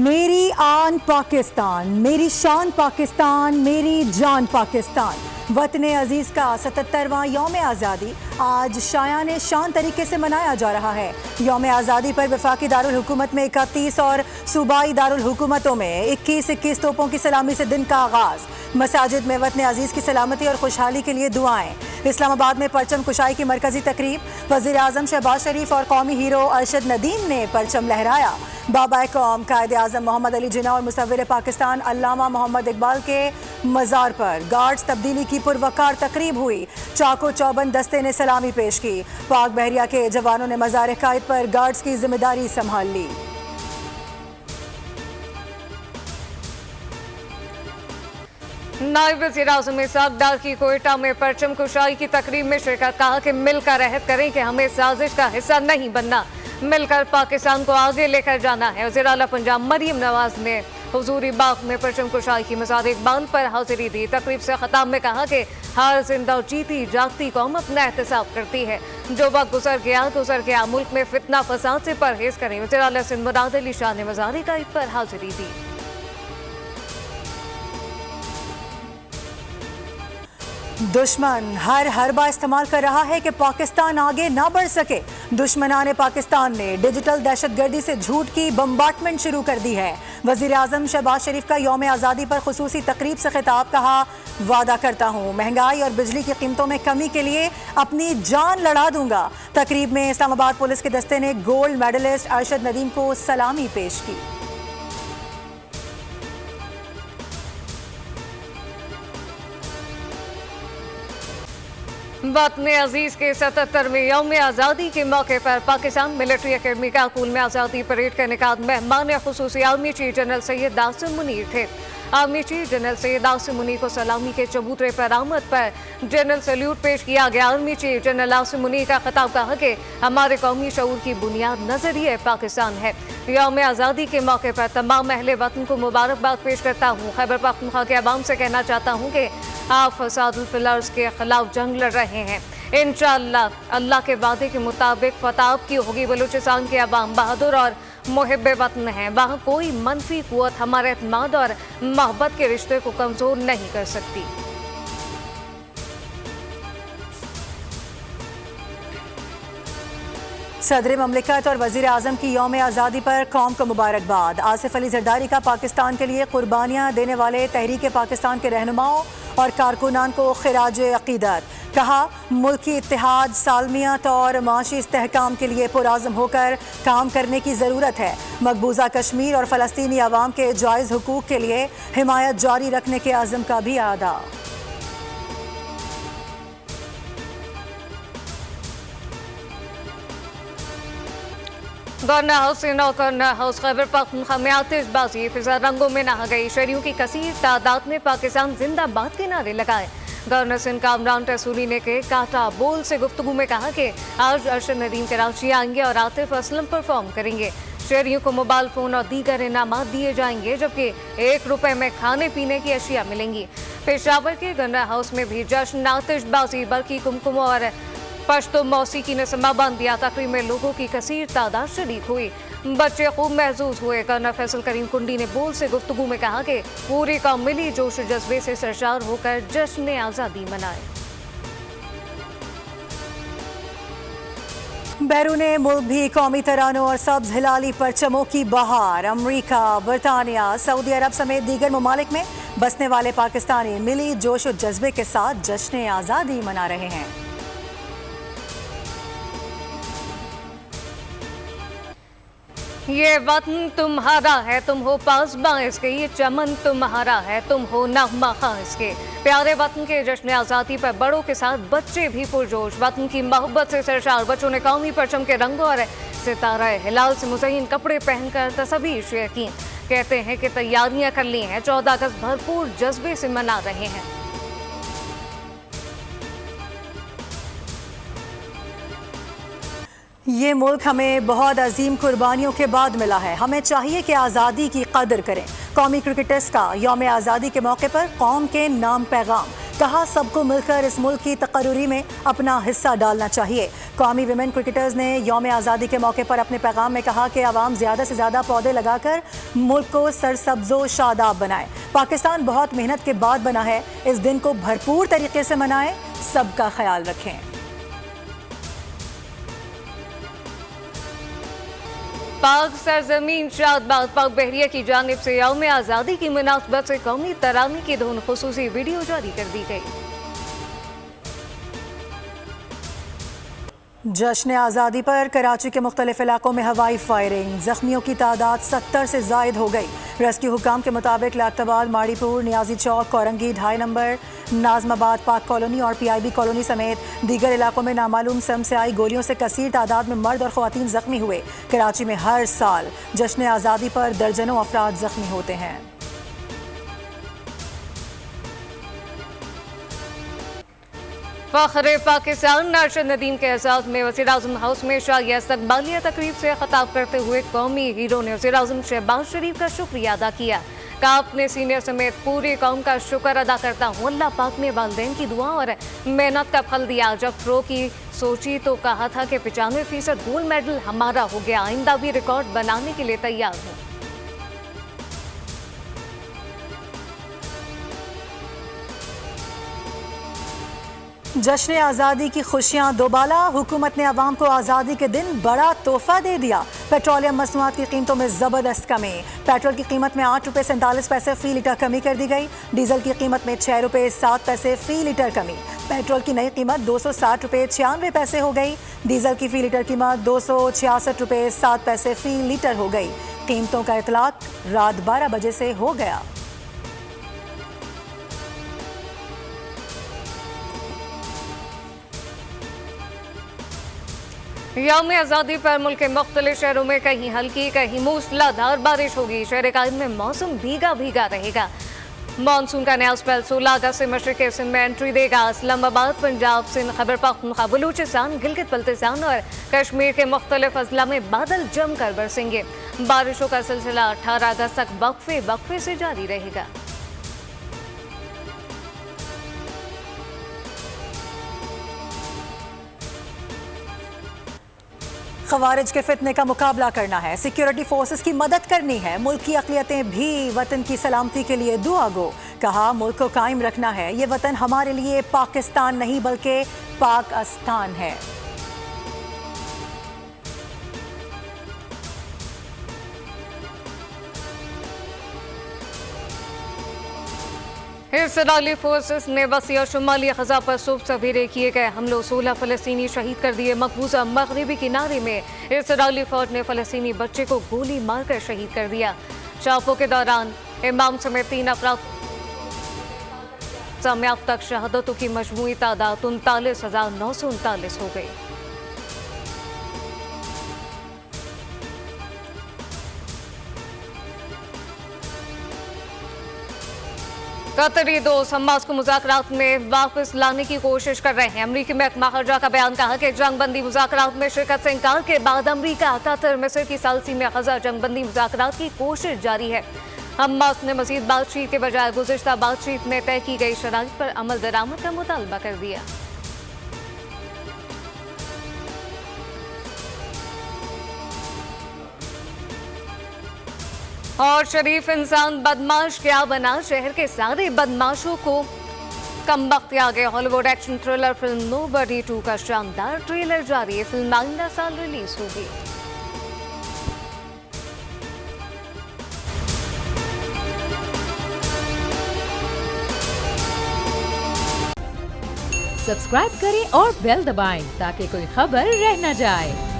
मेरी आन पाकिस्तान, मेरी शान पाकिस्तान, मेरी जान पाकिस्तान। वतन अजीज़ का 77वां यौम आज़ादी आज शायान शान तरीके से मनाया जा रहा है। यौम आज़ादी पर वफाकी दारुल हुकूमत में 31 और सूबाई दारुल हुकूमतों में 21 तोपों की सलामी से दिन का आगाज़। मसाजिद में वतन अजीज़ की सलामती और खुशहाली के लिए दुआएं। इस्लामाबाद में परचम कुशाई की मरकजी तकरीब। वज़ीर आज़म शहबाज शरीफ और कौमी हीरो अरशद नदीम ने परचम लहराया। बाबा कौम कायदे आज़म मोहम्मद अली जिन्ना और मुसव्विर पाकिस्तान अल्लामा मोहम्मद इकबाल के मज़ार पर गार्ड्स तब्दीली की पुरवकार तकरीब हुई। चाको चौबंद दस्ते ने सलामी पेश की। पाक बहरिया के जवानों ने मज़ार कायद पर गार्ड्स की जिम्मेदारी संभाल ली। नायब वज़ीर आज़म इसाक डार की कोयटा में परचम कुशाई की तकरीब में शिरकत। कहा कि मिलकर रहत करें कि हमें साजिश का हिस्सा नहीं बनना, मिलकर पाकिस्तान को आगे लेकर जाना है। वज़ीर आला पंजाब मरियम नवाज ने हुजूरी बाग में परचम कुशाई की मज़ार इकबाल पर हाजिरी दी। तकरीब से खिताब में कहा कि हर जिंदा और जीती जागती कौम अपना एहतसाब करती है। जो वक्त गुजर गया, मुल्क में फितना फसाद से परहेज करें। वज़ीर आला सिंध मुराद अली शाह ने मज़ार इकबाल पर हाजिरी दी। दुश्मन हर हरबा इस्तेमाल कर रहा है कि पाकिस्तान आगे ना बढ़ सके। दुश्मनाने पाकिस्तान ने डिजिटल दहशतगर्दी से झूठ की बम्बार्टमेंट शुरू कर दी है। वज़ीर आज़म शहबाज शरीफ का यौम आज़ादी पर खुसूसी तकरीब से खिताब। कहा, वादा करता हूँ महंगाई और बिजली की कीमतों में कमी के लिए अपनी जान लड़ा दूंगा। तकरीब में इस्लामाबाद पुलिस के दस्ते ने गोल्ड मेडलिस्ट अरशद नदीम को सलामी पेश की। वतन अजीज के 77वें यौम आज़ादी के मौके पर पाकिस्तान मिलिट्री अकेडमी काकुल में आज़ादी परेड का इनेकाद। मेहमान खुसूसी army chief general Syed Asim Munir थे। Army chief general Syed Asim Munir को सलामी के चबूतरे पर आमद पर जनरल सल्यूट पेश किया गया। Army chief general Asim Munir का खिताब। कहा कि हमारे कौमी शऊर की बुनियाद नजरिए पाकिस्तान है। यौम आज़ादी के मौके पर तमाम अहले वतन को मुबारकबाद पेश करता हूँ। खैबर पख्तूनख्वा के अवाम से कहना चाहता हूँ कि आप फसादुल फिलर्स के खिलाफ जंग लड़ रहे हैं। इंशाअल्लाह अल्लाह के वादे के मुताबिक फतह आपकी होगी। बलूचिस्तान के अवाम बहादुर और मुहिब वतन हैं। वहाँ कोई मनफी कुव्वत हमारे एतमाद और मोहब्बत के रिश्ते को कमजोर नहीं कर सकती। सदर ममलिकत और वज़ीर आज़म की यौम आज़ादी पर कौम को मुबारकबाद। आसिफ अली जरदारी का पाकिस्तान के लिए कुर्बानियाँ देने वाले तहरीक पाकिस्तान के रहनुमाओं और कारकुनान को खिराज अकीदत। कहा, मुल्की इत्तेहाद, सालमियत और माशी इस्तेहकाम के लिए पुराज़म होकर काम करने की ज़रूरत है। मकबूजा कश्मीर और फ़लस्तीनी अवाम के जायज़ हुकूक के लिए हिमायत जारी रखने के अज़म का भी अदा। गवर्नर हाउस से गवर्नर हाउस खैबर पख्तूनख्वा में आतिशबाजी फिजा रंगों में नहा गई। शहरियों की कसीर तादाद में पाकिस्तान जिंदाबाद के नारे लगाए। गवर्नर सिंध कामरान रसूली ने के काटा बोल से गुफ्तगू में कहा कि आज अरशद नदीम कराची आएंगे और आतिफ असलम परफॉर्म करेंगे। शहरियों को मोबाइल फोन और दीगर इनामात दिए जाएंगे, जबकि ₹1 में खाने पीने की अशिया मिलेंगी। पेशावर के गवर्नर हाउस में भी जश्न, आतिशबाजी, बरकी कुमकुम और पश्तो मौसीकी ने समा बांध दिया। तकरीब में लोगों की कसीर तादाद शरीक हुई। बच्चे खूब महसूस हुए। गवर्नर फैसल करीम कुंडी ने बोल से गुफ्तगू में कहा कि पूरी कौम मिली जोश जज्बे से सरशार होकर जश्न आज़ादी मनाए। बैरून मुल्क भी कौमी तरानों और सब्ज हिलाली परचमों की बहार। अमरीका, बरतानिया, सऊदी अरब समेत दीगर ममालिक में बसने वाले पाकिस्तानी मिली जोश और जज्बे के साथ जश्न आज़ादी मना रहे हैं। ये वतन तुम्हारा है, तुम हो पासबां इसके। ये चमन तुम्हारा है, तुम हो नगमा खां इसके। प्यारे वतन के जश्न आज़ादी पर बड़ों के साथ बच्चे भी पुरजोश। वतन की मोहब्बत से सरशार बच्चों ने कौमी परचम के रंगों और सितारा हिलाल से मुज़य्यन कपड़े पहनकर तस्वीर शेयर की। कहते हैं कि तैयारियां कर ली हैं। 14 अगस्त भरपूर जज्बे से मना रहे हैं। ये मुल्क हमें बहुत अजीम कुर्बानियों के बाद मिला है। हमें चाहिए कि आज़ादी की कदर करें। कौमी क्रिकेटर्स का यौम आज़ादी के मौके पर कौम के नाम पैगाम। कहा सबको मिलकर इस मुल्क की तकर्रुरी में अपना हिस्सा डालना चाहिए। कौमी विमेन क्रिकेटर्स ने यौम आज़ादी के मौके पर अपने पैगाम में कहा कि आवाम ज़्यादा से ज़्यादा पौधे लगाकर मुल्क को सरसब्जो शादाब बनाए। पाकिस्तान बहुत मेहनत के बाद बना है, इस दिन को भरपूर तरीके से मनाएं, सबका ख्याल रखें। पाक सरजमीन शादबाद पाक बहरिया की जानिब से यौम आज़ादी की मुनासबत से कौमी तराने की धुन खुसूसी वीडियो जारी कर दी गई। जश्न आज़ादी पर कराची के मुख्तलिफ इलाकों में हवाई फायरिंग, जख्मियों की तादाद 70 से जायद हो गई। रेस्क्यू हुकाम के मुताबिक लाक्ताबाद, माड़ीपुर, नियाजी चौक, कोरंगी, 2.5 नंबर, नाजमाबाद, पाक कॉलोनी और PIB कॉलोनी समेत दीगर इलाकों में नामालूम सम से आई गोलियों से कसीर तादाद में मर्द और ख़वातीन जख्मी हुए। कराची में हर साल जश्न आज़ादी पर दर्जनों अफराद जख्मी होते हैं। फ़ख्र पाकिस्तान नाशद नदीम के एजाज़ में वज़ीर-ए-आज़म हाउस में शाही इस्तक़बालिया तकरीब से खिताब करते हुए कौमी हीरो ने वज़ीर-ए-आज़म शहबाज शरीफ का शुक्रिया अदा किया। कहा अपने सीनियर समेत पूरी कौम का शुक्र अदा करता हूँ। अल्लाह पाक ने वालिदैन की दुआ और मेहनत का फल दिया। जब थ्रो की सोची तो कहा था कि 95% गोल्ड मेडल हमारा हो गया। आइंदा भी रिकॉर्ड बनाने के लिए तैयार हूँ। जश्न आज़ादी की खुशियाँ दोबाला, हुकूमत ने अवाम को आज़ादी के दिन बड़ा तोहफा दे दिया। पेट्रोलियम मसनूआत की कीमतों में ज़बरदस्त कमी, पेट्रोल की कीमत में 8 रुपये 47 पैसे फ़ी लीटर कमी कर दी गई। डीजल की कीमत में 6 रुपये 7 पैसे फ़ी लीटर कमी। पेट्रोल की नई कीमत 260 रुपये 96 पैसे हो गई। डीजल की फ़ी लीटर कीमत 266 रुपये 7 पैसे फ़ी लीटर हो गई। कीमतों का इतलाक रात 12 बजे से हो गया। यौम आज़ादी पर मुल्क के मुख्तलिफ शहरों में कहीं हल्की कहीं मूसलाधार बारिश होगी। शहर कायद में मौसम भीगा भीगा रहेगा। मानसून का नया स्पेल 16 अगस्त से मशरक़ी सिंध में एंट्री देगा। इस्लामाबाद, पंजाब, सिंध, खैबर पख्तूनख्वा, बलूचिस्तान, गिलगित बल्तिस्तान और कश्मीर के मुख्तलिफ अजला में बादल जमकर बरसेंगे। बारिशों का सिलसिला 18 अगस्त तक वक्फे से जारी रहेगा। खवारिज के फितने का मुकाबला करना है, सिक्योरिटी फोर्सेस की मदद करनी है, मुल्क की अक़लियतें भी वतन की सलामती के लिए दुआ गो। कहा मुल्क को कायम रखना है, ये वतन हमारे लिए पाकिस्तान नहीं बल्कि पाकिस्तान है। इसराइली फोर्सेस ने वसी और शुमाली ग़ज़ा पर सुबह सवेरे किए गए हमलों 16 फ़लस्तीनी शहीद कर दिए। मकबूजा मगरबी किनारे में इसराइली फौज ने फ़लस्तीनी बच्चे को गोली मारकर शहीद कर दिया। छापों के दौरान इमाम समेत 3 अफराद समेत अब तक शहादतों की मजमूई तादाद 39,939 हो गई। कतरी दोस्त हमास को मुज़ाकरात में वापस लाने की कोशिश कर रहे हैं। अमरीकी महकमा ख़ारजा का बयान कहा कि जंगबंदी मुज़ाकरात में शिरकत से इनकार के बाद अमरीका, कतर, मिस्र की सालसी में ग़ज़ा जंगबंदी मुज़ाकरात की कोशिश जारी है। हमास ने मज़ीद बातचीत के बजाय गुज़िश्ता बातचीत में तय की गई शराइत पर अमल दरामद का मुतालबा कर दिया। और शरीफ इंसान बदमाश क्या बना, शहर के सारे बदमाशों को कमबख्त आ गए। Hollywood action thriller film nobody 2 का शानदार ट्रेलर जारी है। फिल्म आइंदा साल रिलीज होगी। सब्सक्राइब करें और बेल दबाएं ताकि कोई खबर रह न जाए।